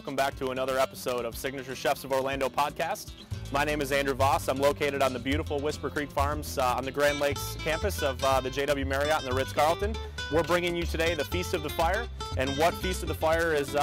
welcome back to another episode of Signature Chefs of Orlando podcast. My name is Andrew Voss. I'm located on the beautiful Whisper Creek Farms on the Grand Lakes campus of the JW Marriott and the Ritz-Carlton. We're bringing you today the Feast of the Fire, and what Feast of the Fire is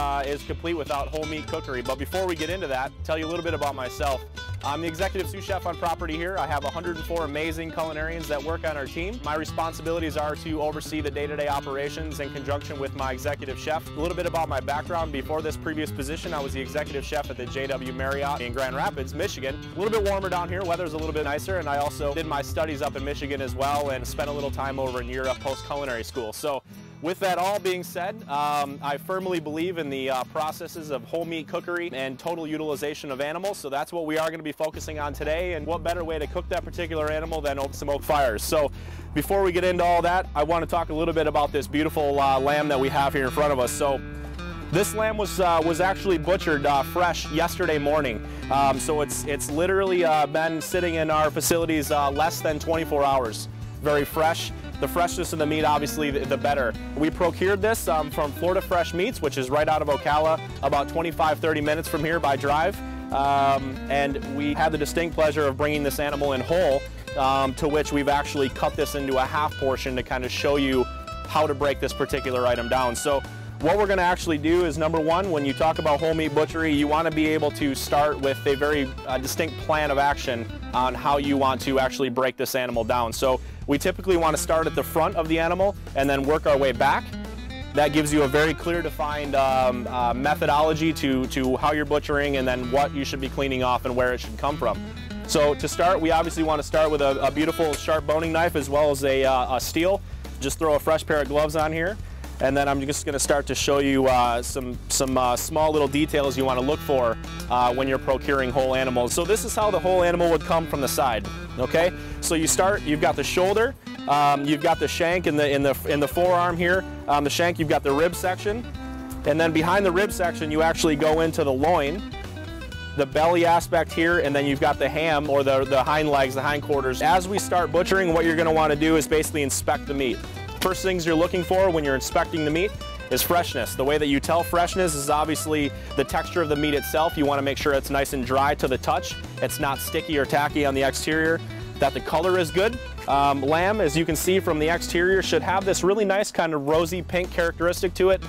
complete without whole meat cookery. But before we get into that, tell you a little bit about myself. I'm the executive sous chef on property here. I have 104 amazing culinarians that work on our team. My responsibilities are to oversee the day-to-day operations in conjunction with my executive chef. A little bit about my background. Before this previous position, I was the executive chef at the JW Marriott in Grand Rapids, Michigan. A little bit warmer down here, weather's a little bit nicer, and I also did my studies up in Michigan as well and spent a little time over in Europe post-culinary school. So with that all being said, I firmly believe in the processes of whole meat cookery and total utilization of animals, so that's what we are going to be focusing on today. And what better way to cook that particular animal than over some oak fires. So before we get into all that, I want to talk a little bit about this beautiful lamb that we have here in front of us. So this lamb was actually butchered fresh yesterday morning. So it's literally been sitting in our facilities less than 24 hours. Very fresh. The freshness of the meat, obviously, the better. We procured this from Florida Fresh Meats, which is right out of Ocala, about 25-30 minutes from here by drive. And we had the distinct pleasure of bringing this animal in whole, to which we've actually cut this into a half portion to kind of show you how to break this particular item down. So what we're going to actually do is, number one, when you talk about whole meat butchery, you want to be able to start with a very distinct plan of action on how you want to actually break this animal down. So we typically want to start at the front of the animal and then work our way back. That gives you a very clear defined methodology to how you're butchering and then what you should be cleaning off and where it should come from. So to start, we obviously want to start with a beautiful sharp boning knife as well as a steel. Just throw a fresh pair of gloves on here. And then I'm just going to start to show you some small little details you want to look for when you're procuring whole animals. So this is how the whole animal would come from the side. Okay, so you've got the shoulder, you've got the shank in the forearm here. The shank, you've got the rib section, and then behind the rib section you actually go into the loin, the belly aspect here, and then you've got the ham or the hind legs, the hindquarters. As we start butchering, what you're going to want to do is basically inspect the meat. First things you're looking for when you're inspecting the meat is freshness. The way that you tell freshness is obviously the texture of the meat itself. You want to make sure it's nice and dry to the touch. It's not sticky or tacky on the exterior. That the color is good. Lamb, as you can see from the exterior, should have this really nice kind of rosy pink characteristic to it.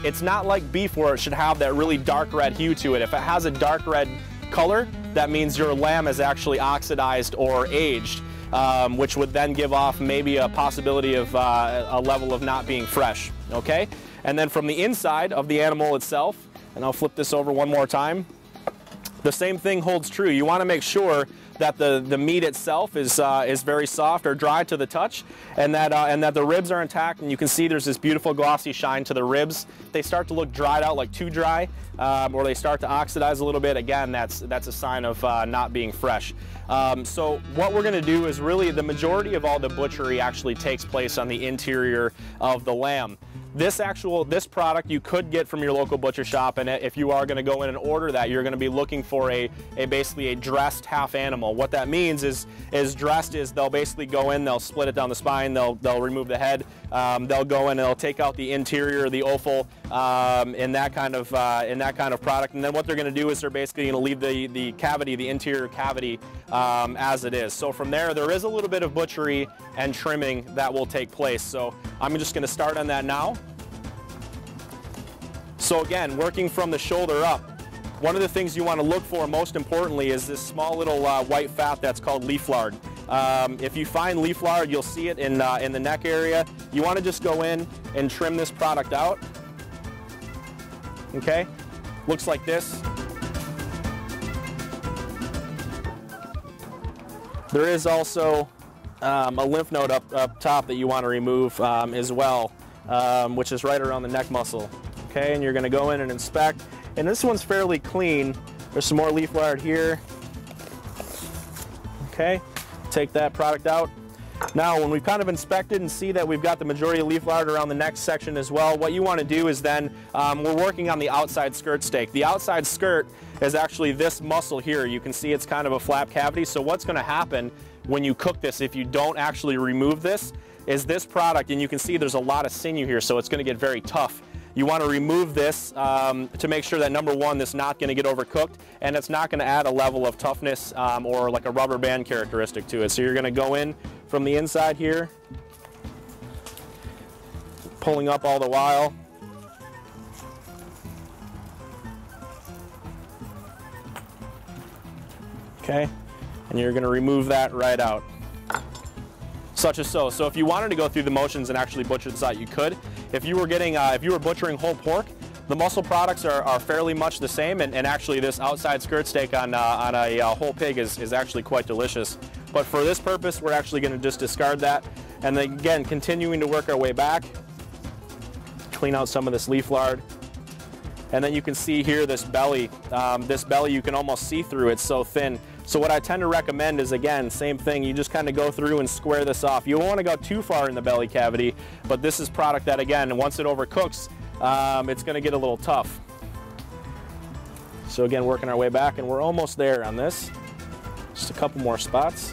It's not like beef where it should have that really dark red hue to it. If it has a dark red color, that means your lamb is actually oxidized or aged. Which would then give off maybe a possibility of a level of not being fresh, okay? And then from the inside of the animal itself, and I'll flip this over one more time, the same thing holds true. You want to make sure that the meat itself is very soft or dry to the touch, and that the ribs are intact, and you can see there's this beautiful glossy shine to the ribs. If they start to look dried out, like too dry, or they start to oxidize a little bit, again, that's a sign of not being fresh. So what we're going to do is really the majority of all the butchery actually takes place on the interior of the lamb. This product you could get from your local butcher shop, and if you are going to go in and order that, you're going to be looking for basically a dressed half animal. What that means is dressed is they'll basically go in, they'll split it down the spine, they'll remove the head, they'll go in and they'll take out the interior, the offal, in that kind of product, and then what they're going to do is they're basically going to leave the cavity, the interior cavity, as it is. So from there is a little bit of butchery and trimming that will take place. So I'm just going to start on that now. So again, working from the shoulder up, one of the things you want to look for most importantly is this small little white fat that's called leaf lard. If you find leaf lard, you'll see it in the neck area. You want to just go in and trim this product out. Okay, looks like this. There is also a lymph node up top that you want to remove as well, which is right around the neck muscle. Okay, and you're going to go in and inspect. And this one's fairly clean. There's some more leaf lard here. Okay, take that product out. Now, when we've kind of inspected and see that we've got the majority of leaf lard around the neck section as well, what you want to do is then, we're working on the outside skirt steak. The outside skirt is actually this muscle here. You can see it's kind of a flap cavity. So what's going to happen when you cook this, if you don't actually remove this, is this product, and you can see there's a lot of sinew here, so it's going to get very tough. you want to remove this to make sure that, number one, this is not going to get overcooked, and it's not going to add a level of toughness or like a rubber band characteristic to it. So you're going to go in from the inside here, pulling up all the while. Okay, and you're going to remove that right out. Such as so. So if you wanted to go through the motions and actually butcher this out, you could. If you were getting, if you were butchering whole pork, the muscle products are fairly much the same, and actually this outside skirt steak on a whole pig is actually quite delicious. But for this purpose, we're actually going to just discard that, and then again, continuing to work our way back, clean out some of this leaf lard. And then you can see here this belly. This belly you can almost see through, it's so thin. So what I tend to recommend is, again, same thing, you just kind of go through and square this off. You don't want to go too far in the belly cavity, but this is product that, again, once it overcooks, it's going to get a little tough. So again, working our way back, and we're almost there on this. Just a couple more spots.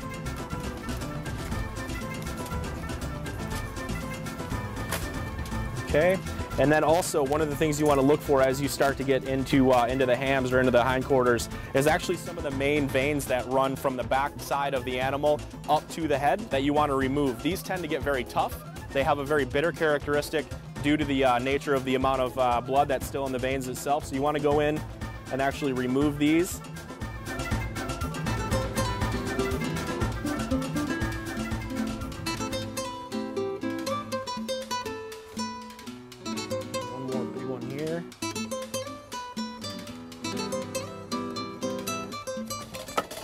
Okay. And then also, one of the things you want to look for as you start to get into the hams or into the hindquarters is actually some of the main veins that run from the back side of the animal up to the head that you want to remove. These tend to get very tough. They have a very bitter characteristic due to the nature of the amount of blood that's still in the veins itself. So you want to go in and actually remove these.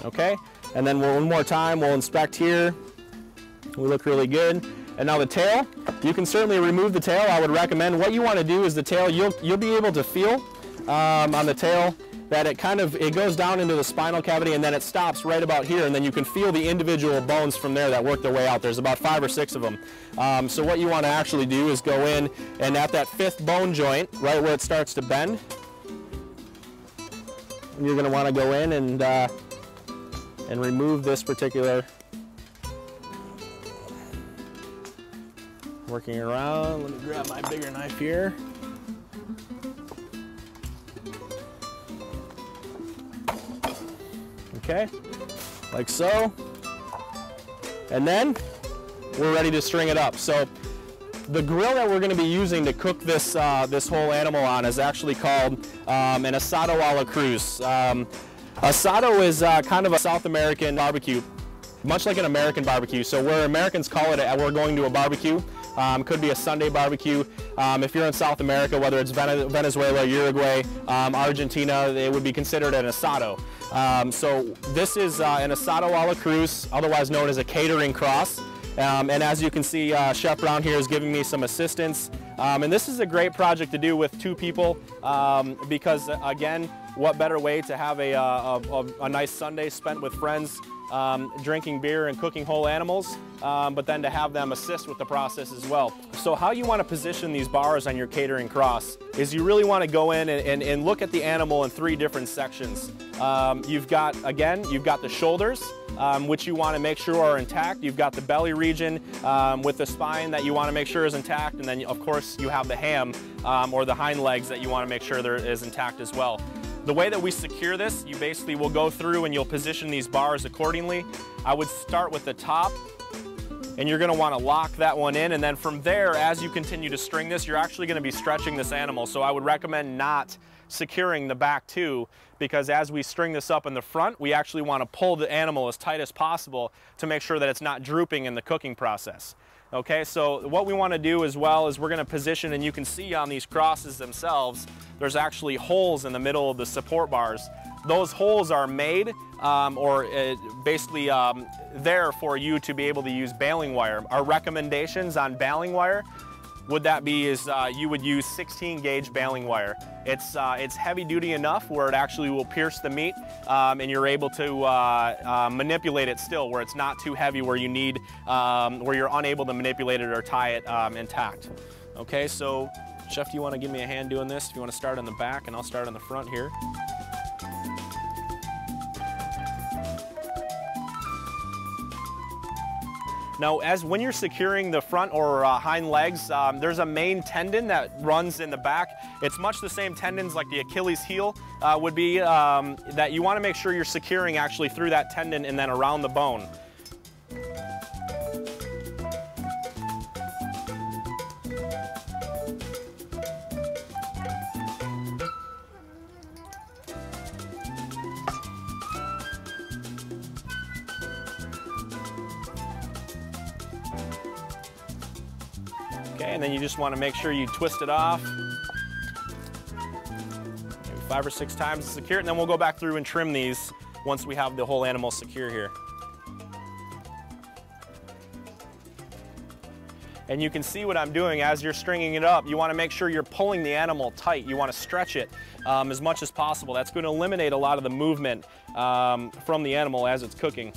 Okay, and then one more time, we'll inspect here. We look really good. And now the tail, you can certainly remove the tail. I would recommend, what you want to do is the tail, you'll be able to feel on the tail that it goes down into the spinal cavity, and then it stops right about here, and then you can feel the individual bones from there that work their way out. There's about 5 or 6 of them. So what you want to actually do is go in, and at that 5th bone joint, right where it starts to bend, you're going to want to go in and remove this particular, working around. Let me grab my bigger knife here. Okay, like so. And then we're ready to string it up. So the grill that we're going to be using to cook this, this whole animal on is actually called an Asado a la Cruz. Asado is kind of a South American barbecue, much like an American barbecue. So where Americans call it, we're going to a barbecue. Could be a Sunday barbecue. If you're in South America, whether it's Venezuela, Uruguay, Argentina, it would be considered an asado. So this is an Asado a la Cruz, otherwise known as a catering cross. And as you can see, Chef Brown here is giving me some assistance. And this is a great project to do with 2 people because, again, what better way to have a nice Sunday spent with friends, drinking beer and cooking whole animals, but then to have them assist with the process as well. So how you want to position these bars on your catering cross is you really want to go in and look at the animal in 3 different sections. You've got the shoulders, which you want to make sure are intact. You've got the belly region with the spine that you want to make sure is intact, and then of course you have the ham or the hind legs that you want to make sure there is intact as well. The way that we secure this, you basically will go through and you'll position these bars accordingly. I would start with the top, and you're going to want to lock that one in, and then from there, as you continue to string this, you're actually going to be stretching this animal. So I would recommend not securing the back too, because as we string this up in the front, we actually want to pull the animal as tight as possible to make sure that it's not drooping in the cooking process. Okay, so what we want to do as well is we're going to position, and you can see on these crosses themselves, there's actually holes in the middle of the support bars. Those holes are made basically there for you to be able to use baling wire. Our recommendations on baling wire would that be is you would use 16 gauge baling wire. It's heavy duty enough where it actually will pierce the meat, and you're able to manipulate it still where it's not too heavy where you need, where you're unable to manipulate it or tie it intact. Okay, so Chef, do you want to give me a hand doing this? If you want to start on the back, and I'll start on the front here. Now, when you're securing the front or hind legs, there's a main tendon that runs in the back. It's much the same tendons like the Achilles heel would be, that you want to make sure you're securing actually through that tendon and then around the bone. Okay, and then you just want to make sure you twist it off. Maybe 5 or 6 times to secure it, and then we'll go back through and trim these once we have the whole animal secure here. And you can see what I'm doing as you're stringing it up. You want to make sure you're pulling the animal tight. You want to stretch it as much as possible. That's going to eliminate a lot of the movement from the animal as it's cooking.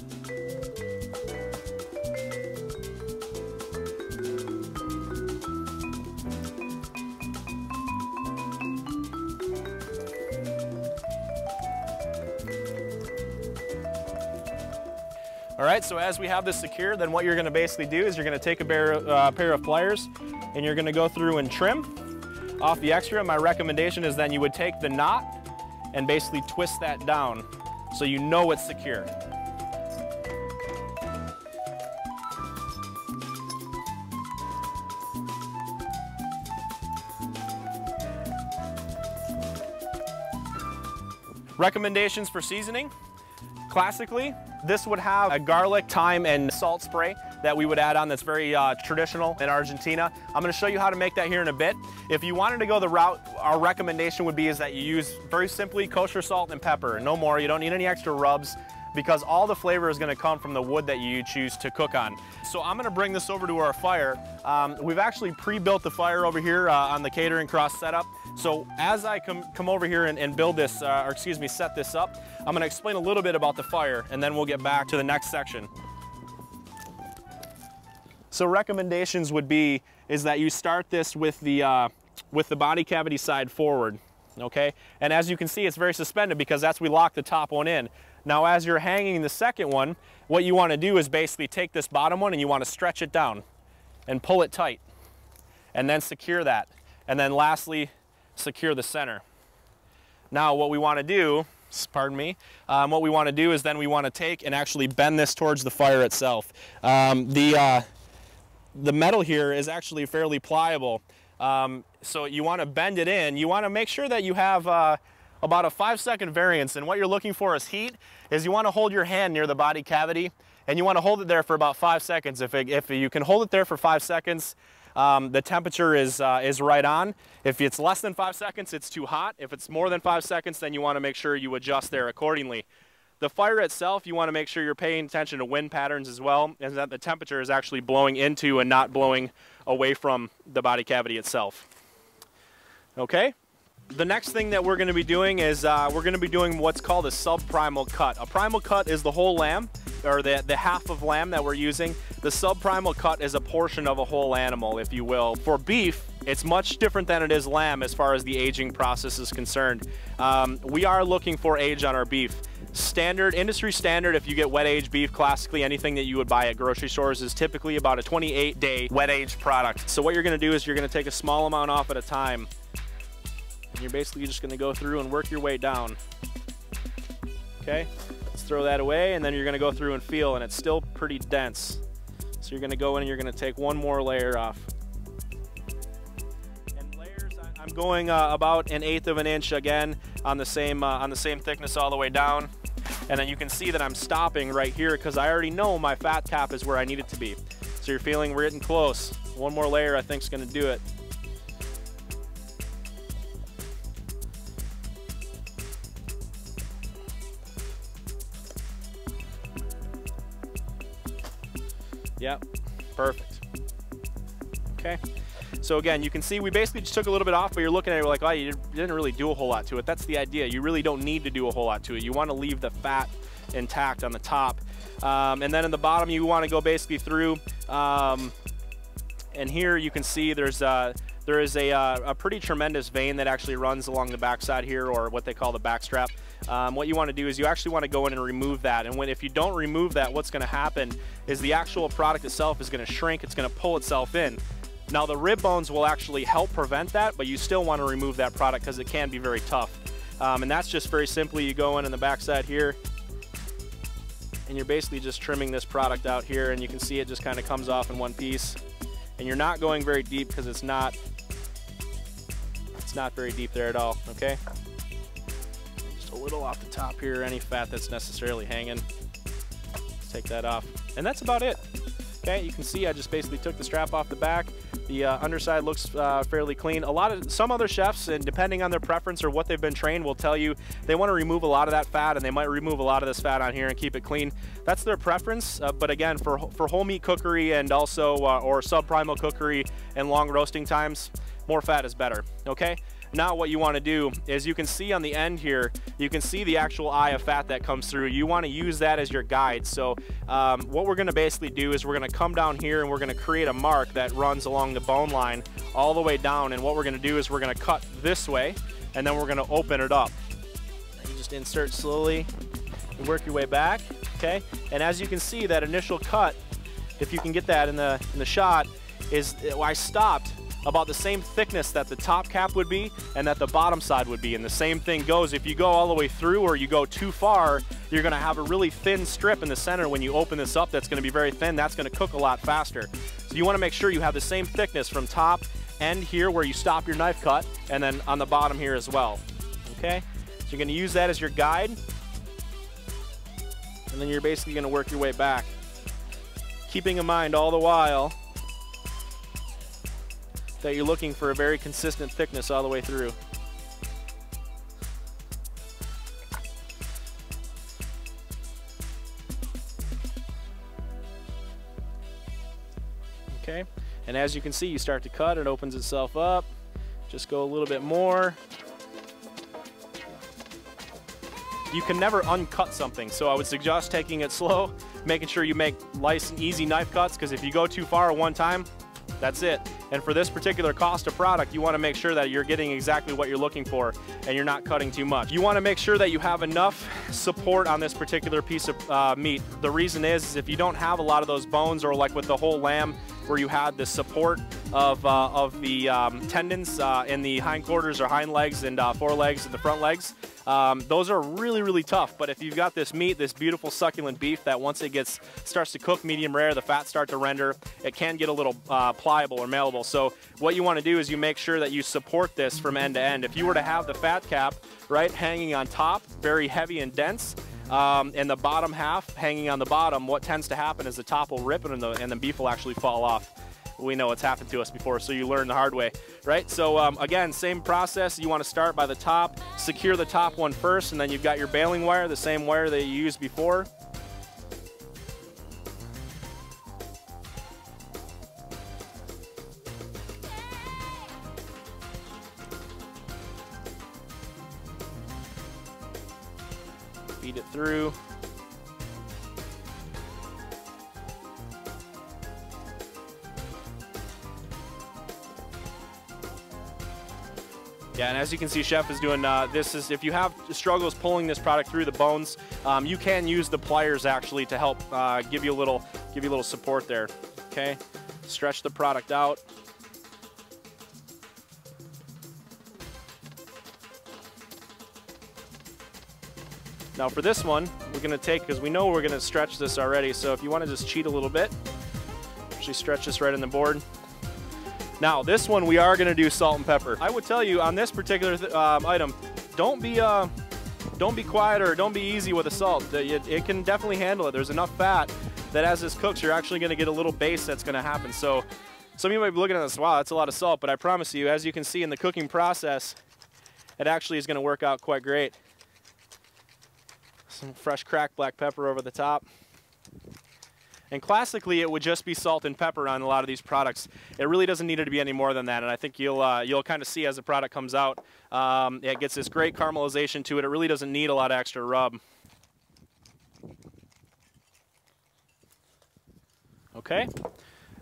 All right, so as we have this secure, then what you're gonna basically do is you're gonna take a pair of pliers and you're gonna go through and trim off the extra. My recommendation is then you would take the knot and basically twist that down so you know it's secure. Recommendations for seasoning. Classically, this would have a garlic, thyme, and salt spray that we would add on that's very traditional in Argentina. I'm going to show you how to make that here in a bit. If you wanted to go the route, our recommendation would be is that you use very simply kosher salt and pepper, no more. You don't need any extra rubs because all the flavor is going to come from the wood that you choose to cook on. So I'm going to bring this over to our fire. We've actually pre-built the fire over here on the catering cross setup. So as I come over here and build this, or excuse me, set this up, I'm going to explain a little bit about the fire and then we'll get back to the next section. So recommendations would be is that you start this with the body cavity side forward, okay? And as you can see, it's very suspended because that's we lock the top one in. Now as you're hanging the second one, what you want to do is basically take this bottom one and you want to stretch it down and pull it tight and then secure that. And then lastly, secure the center. Now what we want to do, pardon me, what we want to do is then we want to take and actually bend this towards the fire itself. The metal here is actually fairly pliable, so you want to bend it in. You want to make sure that you have about a 5-second variance, and what you're looking for is heat. Is you want to hold your hand near the body cavity and you want to hold it there for about 5 seconds. If you can hold it there for 5 seconds, the temperature is right on. If it's less than 5 seconds, it's too hot. If it's more than 5 seconds, then you want to make sure you adjust there accordingly. The fire itself, you want to make sure you're paying attention to wind patterns as well, and that the temperature is actually blowing into and not blowing away from the body cavity itself. Okay? The next thing that we're going to be doing is we're going to be doing what's called a subprimal cut. A primal cut is the whole lamb, or the half of lamb that we're using. The subprimal cut is a portion of a whole animal, if you will. For beef, it's much different than it is lamb as far as the aging process is concerned. We are looking for age on our beef. Standard, industry standard, if you get wet age beef, classically anything that you would buy at grocery stores is typically about a 28-day wet age product. So what you're going to do is you're going to take a small amount off at a time. And you're basically just going to go through and work your way down. Okay, let's throw that away, and then you're going to go through and feel, and it's still pretty dense. So you're going to go in and you're going to take one more layer off. And layers, I'm going about 1/8 of an inch again on the same thickness all the way down. And then you can see that I'm stopping right here because I already know my fat cap is where I need it to be. So you're feeling we're getting close. One more layer I think is going to do it. Yep, perfect. Okay, so again, you can see we basically just took a little bit off, but you're looking at it like, oh, you didn't really do a whole lot to it. That's the idea. You really don't need to do a whole lot to it. You want to leave the fat intact on the top. And then in the bottom, you want to go basically through. And here you can see there is a pretty tremendous vein that actually runs along the backside here, or what they call the back strap. what you want to do is you actually want to go in and remove that. And if you don't remove that, what's going to happen is the actual product itself is going to shrink. It's going to pull itself in. Now the rib bones will actually help prevent that, but you still want to remove that product because it can be very tough. And that's just very simply, you go in on the backside here, and you're basically just trimming this product out here, and you can see it just kind of comes off in one piece. And you're not going very deep because it's not very deep there at all, okay? Just a little off the top here, any fat that's necessarily hanging. Let's take that off. And that's about it. Okay, you can see I just basically took the strap off the back. The underside looks fairly clean. Some other chefs, and depending on their preference or what they've been trained, will tell you they want to remove a lot of that fat, and they might remove a lot of this fat on here and keep it clean. That's their preference, but again, for whole meat cookery and also or subprimal cookery and long roasting times, more fat is better, okay? Now what you want to do is, you can see on the end here, you can see the actual eye of fat that comes through. You want to use that as your guide. So what we're going to basically do is we're going to come down here and we're going to create a mark that runs along the bone line all the way down. And what we're going to do is we're going to cut this way, and then we're going to open it up. You just insert slowly and work your way back, okay? And as you can see, that initial cut, if you can get that in the shot, is I stopped about the same thickness that the top cap would be and that the bottom side would be. And the same thing goes if you go all the way through or you go too far, you're gonna have a really thin strip in the center when you open this up that's gonna be very thin. That's gonna cook a lot faster. So you wanna make sure you have the same thickness from top end here where you stop your knife cut, and then on the bottom here as well, okay? So you're gonna use that as your guide, and then you're basically gonna work your way back, keeping in mind all the while that you're looking for a very consistent thickness all the way through. Okay, and as you can see, you start to cut, it opens itself up. Just go a little bit more. You can never uncut something, so I would suggest taking it slow, making sure you make nice and easy knife cuts, because if you go too far at one time, that's it. And for this particular cost of product, you want to make sure that you're getting exactly what you're looking for and you're not cutting too much. You want to make sure that you have enough support on this particular piece of meat. The reason is if you don't have a lot of those bones, or like with the whole lamb where you had the support of the tendons in the hindquarters or hind legs and forelegs and the front legs, those are really, really tough. But if you've got this meat, this beautiful succulent beef that once it starts to cook medium rare, the fat start to render, it can get a little pliable or malleable. So what you want to do is you make sure that you support this from end to end. If you were to have the fat cap, right, hanging on top, very heavy and dense, and the bottom half hanging on the bottom, what tends to happen is the top will rip and the beef will actually fall off. We know it's happened to us before, so you learn the hard way, right? So again, same process. You want to start by the top, secure the top one first, and then you've got your baling wire, the same wire that you used before. Feed it through. Yeah, and as you can see, Chef is doing if you have struggles pulling this product through the bones, you can use the pliers actually to help give you a little support there. Okay, stretch the product out. Now for this one, we're going to take, because we know we're going to stretch this already, so if you want to just cheat a little bit, actually stretch this right in the board. Now this one we are going to do salt and pepper. I would tell you on this particular item, don't be quiet or don't be easy with the salt. It can definitely handle it. There's enough fat that as this cooks, you're actually going to get a little base that's going to happen. So some of you might be looking at this, wow, that's a lot of salt, but I promise you, as you can see in the cooking process, it actually is going to work out quite great. Some fresh cracked black pepper over the top. And classically, it would just be salt and pepper on a lot of these products. It really doesn't need it to be any more than that, and I think you'll kind of see as the product comes out, it gets this great caramelization to it. It really doesn't need a lot of extra rub. Okay, and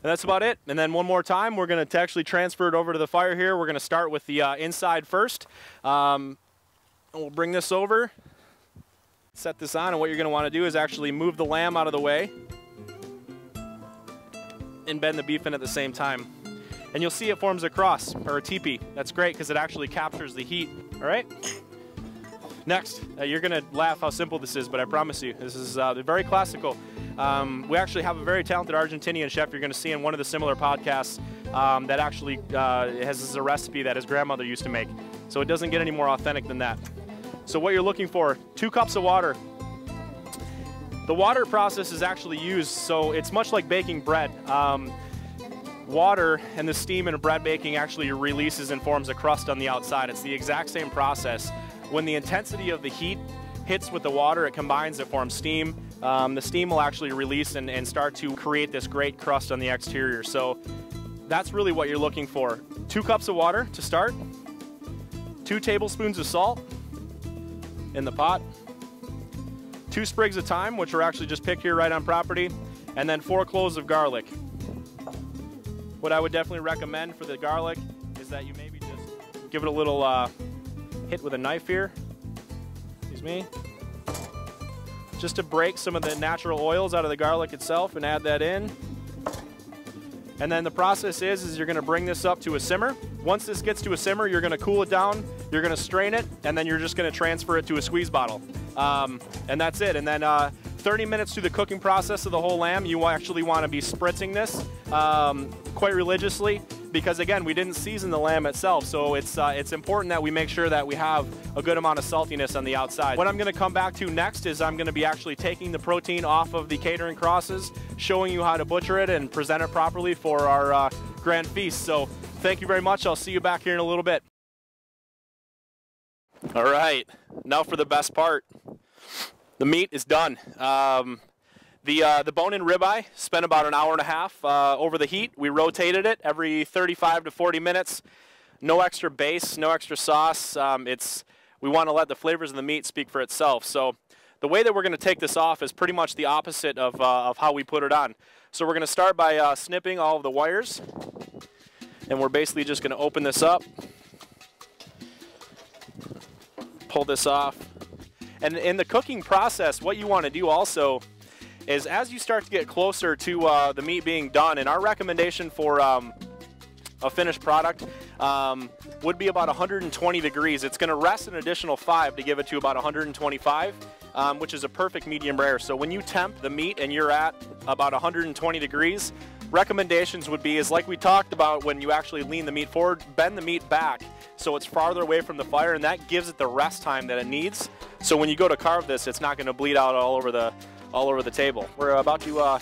that's about it. And then one more time, we're going to actually transfer it over to the fire here. We're going to start with the inside first. We'll bring this over. Set this on, and what you're going to want to do is actually move the lamb out of the way and bend the beef in at the same time. And you'll see it forms a cross, or a teepee. That's great because it actually captures the heat, all right? Next, you're going to laugh how simple this is, but I promise you, this is very classical. We actually have a very talented Argentinian chef you're going to see in one of the similar podcasts that actually has a recipe that his grandmother used to make. So it doesn't get any more authentic than that. So what you're looking for, 2 cups of water. The water process is actually used, so it's much like baking bread. Water and the steam in bread baking actually releases and forms a crust on the outside. It's the exact same process. When the intensity of the heat hits with the water, it combines, it forms steam. The steam will actually release and start to create this great crust on the exterior. So that's really what you're looking for. 2 cups of water to start, 2 tablespoons of salt in the pot, 2 sprigs of thyme, which were actually just picked here right on property, and then 4 cloves of garlic. What I would definitely recommend for the garlic is that you maybe just give it a little hit with a knife here. Excuse me. Just to break some of the natural oils out of the garlic itself and add that in. And then the process is you're going to bring this up to a simmer. Once this gets to a simmer, you're going to cool it down, you're going to strain it, and then you're just going to transfer it to a squeeze bottle. And that's it. And then 30 minutes through the cooking process of the whole lamb, you actually want to be spritzing this quite religiously, because again, we didn't season the lamb itself, so it's important that we make sure that we have a good amount of saltiness on the outside. What I'm going to come back to next is I'm going to be actually taking the protein off of the catering crosses, showing you how to butcher it and present it properly for our grand feast. So thank you very much. I'll see you back here in a little bit. All right, now for the best part. The meat is done. The bone-in ribeye spent about an hour and a half over the heat. We rotated it every 35 to 40 minutes. No extra base, no extra sauce. We want to let the flavors of the meat speak for itself. So the way that we're going to take this off is pretty much the opposite of how we put it on. So we're going to start by snipping all of the wires. And we're basically just going to open this up, pull this off. And in the cooking process, what you want to do also is as you start to get closer to the meat being done, and our recommendation for a finished product would be about 120 degrees. It's going to rest an additional 5 to give it to about 125, which is a perfect medium rare. So when you temp the meat and you're at about 120 degrees, recommendations would be, is like we talked about when you actually lean the meat forward, bend the meat back so it's farther away from the fire, and that gives it the rest time that it needs. So when you go to carve this, it's not going to bleed out all over the table. We're about to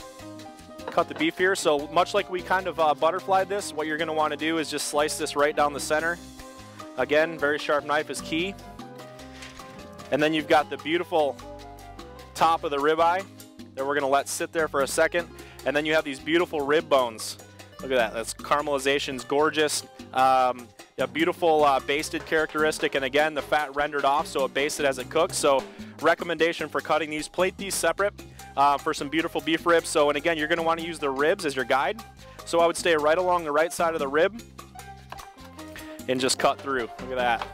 cut the beef here. So much like we kind of butterflied this, what you're going to want to do is just slice this right down the center. Again, very sharp knife is key. And then you've got the beautiful top of the ribeye that we're going to let sit there for a second. And then you have these beautiful rib bones. Look at that. That's caramelization's gorgeous. A beautiful basted characteristic, and again, the fat rendered off, so it basted as it cooks. So recommendation for cutting these, plate these separate for some beautiful beef ribs. So, and again, you're going to want to use the ribs as your guide. So I would stay right along the right side of the rib and just cut through. Look at that.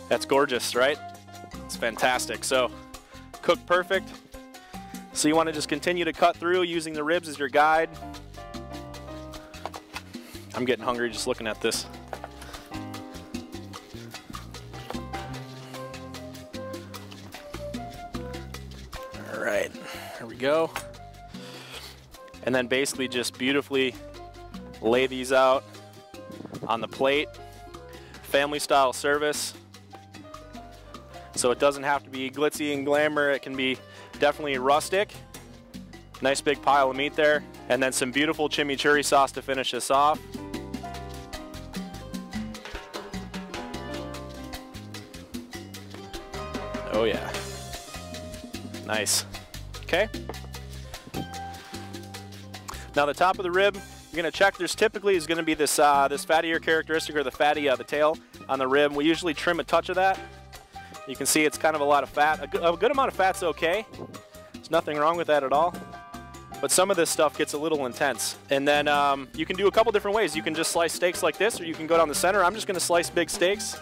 That's gorgeous, right? It's fantastic. So cooked perfect. So you want to just continue to cut through using the ribs as your guide. I'm getting hungry just looking at this. All right, here we go. And then basically just beautifully lay these out on the plate. Family style service. So it doesn't have to be glitzy and glamour. It can be definitely rustic. Nice big pile of meat there. And then some beautiful chimichurri sauce to finish this off. Oh yeah. Nice. Okay. Now the top of the rib, you're going to check. There's typically is going to be this this fattier characteristic, or the fatty the tail on the rib. We usually trim a touch of that. You can see it's kind of a lot of fat. A good amount of fat's okay. There's nothing wrong with that at all. But some of this stuff gets a little intense. And then you can do a couple different ways. You can just slice steaks like this, or you can go down the center. I'm just going to slice big steaks.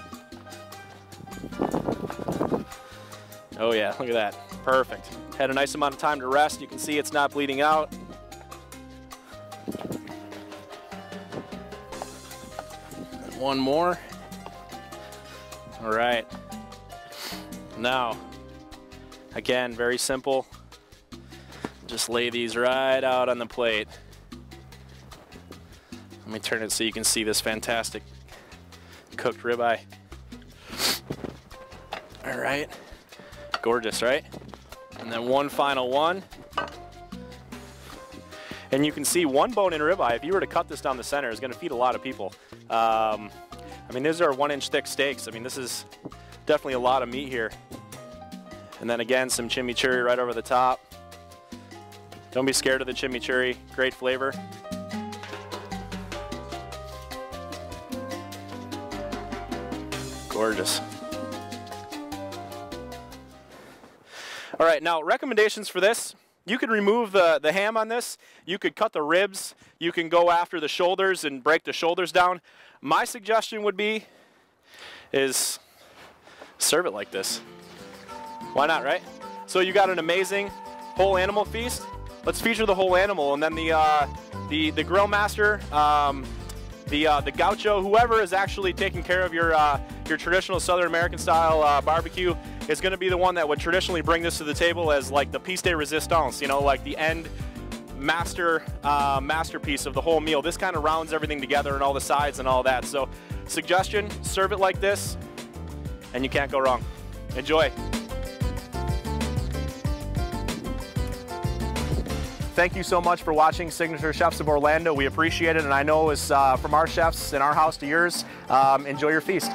Oh yeah, look at that. Perfect. Had a nice amount of time to rest. You can see it's not bleeding out. And one more. All right. Now, again, very simple. Just lay these right out on the plate. Let me turn it so you can see this fantastic cooked ribeye. All right. Gorgeous, right? And then one final one. And you can see one bone-in ribeye, if you were to cut this down the center, is going to feed a lot of people. I mean, these are 1-inch thick steaks. I mean, this is definitely a lot of meat here. And then again, some chimichurri right over the top. Don't be scared of the chimichurri, great flavor. Gorgeous. All right, now recommendations for this. You could remove the ham on this. You could cut the ribs. You can go after the shoulders and break the shoulders down. My suggestion would be is serve it like this. Why not, right? So you got an amazing whole animal feast. Let's feature the whole animal, and then the grill master, the gaucho, whoever is actually taking care of your traditional Southern American style barbecue is going to be the one that would traditionally bring this to the table as like the piece de resistance, you know, like the end masterpiece of the whole meal. This kind of rounds everything together and all the sides and all that. So suggestion, serve it like this and you can't go wrong. Enjoy. Thank you so much for watching Signature Chefs of Orlando. We appreciate it, and I know it's from our chefs in our house to yours. Enjoy your feast.